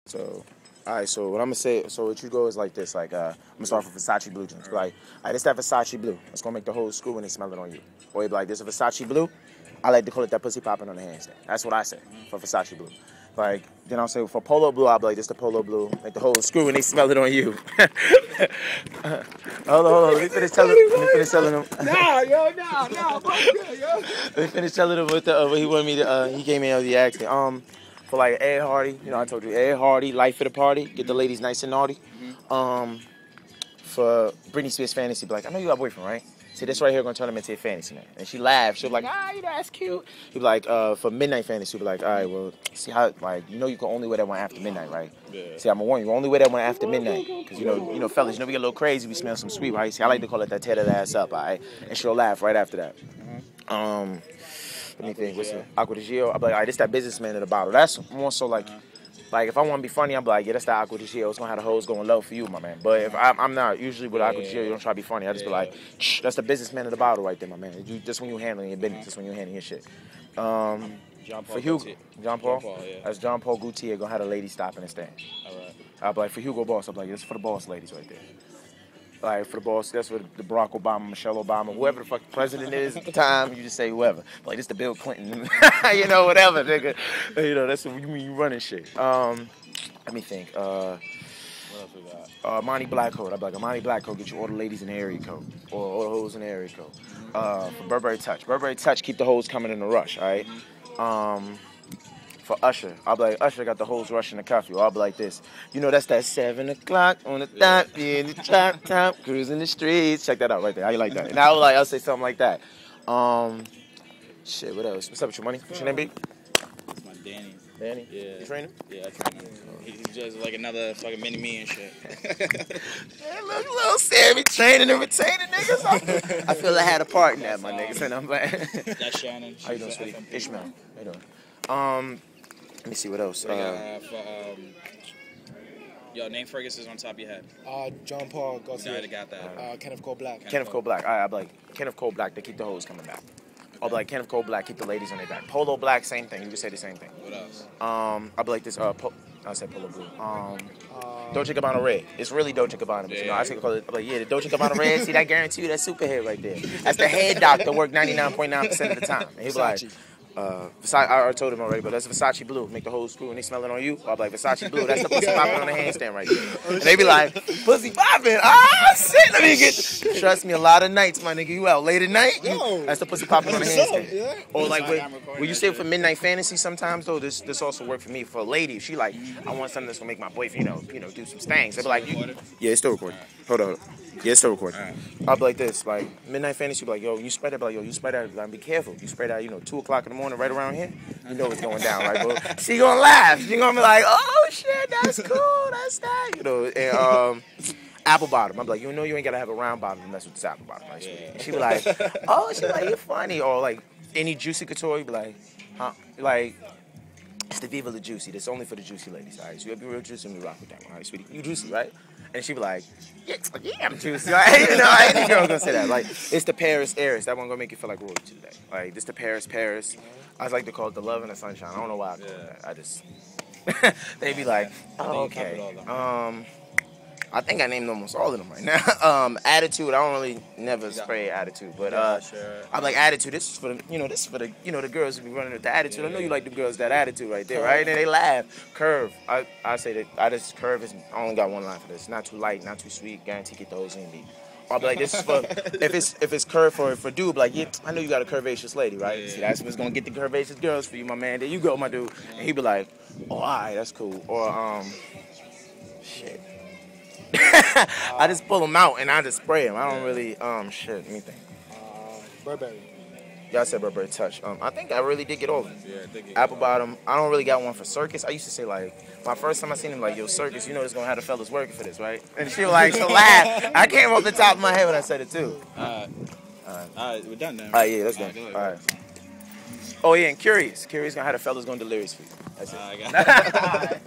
So, all right. So what I'm gonna say. So what you go is like this. Like I'm gonna start with Versace blue jeans. Like, all right, this that Versace blue. It's gonna make the whole school when they smell it on you. Or you be like, this is Versace blue. I like to call it that pussy popping on the handstand. That's what I say for Versace blue. Like, then I'll say for polo blue, I'll be like, this the polo blue. Like the whole screw when they smell it on you. Hold on. Let me finish telling them. Nah, fuck yeah, yo. Let me finish telling him what he wanted me to, he came in, he asked me, for like Ed Hardy, you know, I told you, Ed Hardy, Life for the Party, get the ladies nice and naughty. For Britney Spears Fantasy, be like, I know you got a boyfriend, right? See, this right here gonna turn him into a fantasy man. And she laughed. She'll be like, you know, that's cute. He'll be like, for Midnight Fantasy, he'll be like, all right, well, see how, like, you know you can only wear that one after midnight, right? Yeah. See, I'm gonna warn you, only wear that one after midnight. Because, you know, fellas, you know, we get a little crazy, we smell some sweet, right? See, I like to call it that tear that ass up, all right? And she'll laugh right after that. Let me think, what's it? Aqua de Gio. I'll be like, all right, this that businessman in the bottle. That's more so like if I want to be funny, I'm like, yeah, that's the Aqua de Gio. It's going to have the hoes going low for you, my man. But if I'm not, usually with Aqua de Gio, you don't try to be funny. I just be like, that's the businessman in the bottle right there, my man. That's when you're handling your business. That's when you're handling your shit. For Hugo, John Paul? Yeah. That's John Paul Gaultier going to have the lady stop in the stand. All right. I'll be like, for Hugo Boss, I'll be like, this is for the boss ladies right there. Like, for the boss, that's for the Barack Obama, Michelle Obama, whoever the fuck the president is at the time, you just say whoever. Like, this the Bill Clinton, you know, whatever, nigga. You know, that's what you mean you running shit. Let me think. What else we got? Monty Blackcoat. I'd be like, Monty Blackcoat, get you all the ladies in the area code. Or all the hoes in the area code. For Burberry Touch. Burberry Touch, keep the hoes coming in a rush, all right? For Usher, I'll be like, Usher got the hoes rushing to cuff you. I'll be like this. You know, that's that 7 o'clock on the dot, in the top, cruising the streets. Check that out right there. How you like that? And I'll say something like that. Shit, what else? What's up with your money? What's your name, baby? It's my Danny. Danny? Yeah. You train him? Yeah, I train him. He's just like another fucking mini-me and shit. Yeah, look, little Sammy training and retaining niggas. I feel I had a part in that, my niggas. And I'm like, that's Shannon. How you doing, sweetie? Ishmael. How you doing? Let me see what else. Name Fergus is on top of your head. John Paul Garcia. I already got that. Kenneth Cole Black. Kenneth Cole Black. I'll be like, Kenneth Cole Black, they keep the hoes coming back. I'll be like, Kenneth Cole Black, keep the ladies on their back. Polo Black, same thing. You can say the same thing. What else? I'll be like this, I said Polo Blue. Dolce Gabbana Red. It's really Dolce Gabbana, but you know, I say call it, like, yeah, the Dolce Gabbana Red, see, that guarantee you that superhead right there. That's the head doctor, work 99.9% of the time. And he'll be like, Versace, I already told him already, but that's Versace blue. Make the whole screw and they smell it on you. I'll be like, Versace blue, that's the pussy popping on the handstand right there. And they be like, pussy popping? Ah, shit, let me get. Trust me, a lot of nights, my nigga, you out late at night, that's the pussy popping on the handstand. Or like, when you say for Midnight Fantasy sometimes, though, this also work for me. For a lady, if she like, I want something that's gonna make my boyfriend, you know, do some things. They be like, yeah, it's still recording. Hold on. Yeah, it's still recording. I'll be like this, like, Midnight Fantasy, be like, yo, you spray that, be like, yo, you spray that, like, be careful. You spray that, 2 o'clock in the morning right around here, you know what's going down, right, bro? She gonna laugh. She gonna be like, oh, shit, that's cool, that's that, and, apple bottom. I'm like, you know you ain't gotta have a round bottom to mess with this apple bottom, right? And she be like, oh, she like, you're funny. Or, like, any Juicy Couture, you be like, huh? Like, it's the Viva La Juicy. That's only for the juicy ladies, all right? So you be real juicy and we rock with that one, all right, sweetie? You juicy, right? And she be like, yeah, I'm juicy. Right? You know, any girl gonna say that. Like, it's the Paris Heiress. That one gonna make you feel like royalty today. Like, this the Paris. I like to call it the love and the sunshine. I don't know why I call it that. I just, they be like, oh, okay. I think I named almost all of them right now. Attitude, I don't really never spray attitude, but I'm like attitude. This is for the, the girls who be running with the attitude. I know you like the girls that attitude right there, right? And they laugh. Curve, I say that curve is. I only got one line for this. Not too light, not too sweet. Guarantee get those in me. I'll be like, this is for if it's curved for dude. Like, yeah, I know you got a curvaceous lady, right? Yeah. See, that's what's gonna get the curvaceous girls for you, my man. There you go, my dude. And he be like, oh, all right, that's cool. Or shit. I just pull them out and I just spray them. I don't really, shit, let me think. Burberry. Y'all said Burberry Touch. I think I really did get all of them. Yeah, Apple Bottom. I don't really got one for Circus. I used to say, like, my first time I seen him, like, yo, Circus, you know it's going to have the fellas working for this, right? And she was like, so laugh. I came off the top of my head when I said it, too. All right, we're done now. All right, yeah, that's done. All right. Oh, yeah, and Curious. Curious going to have the fellas going delirious for you. That's it. I got it.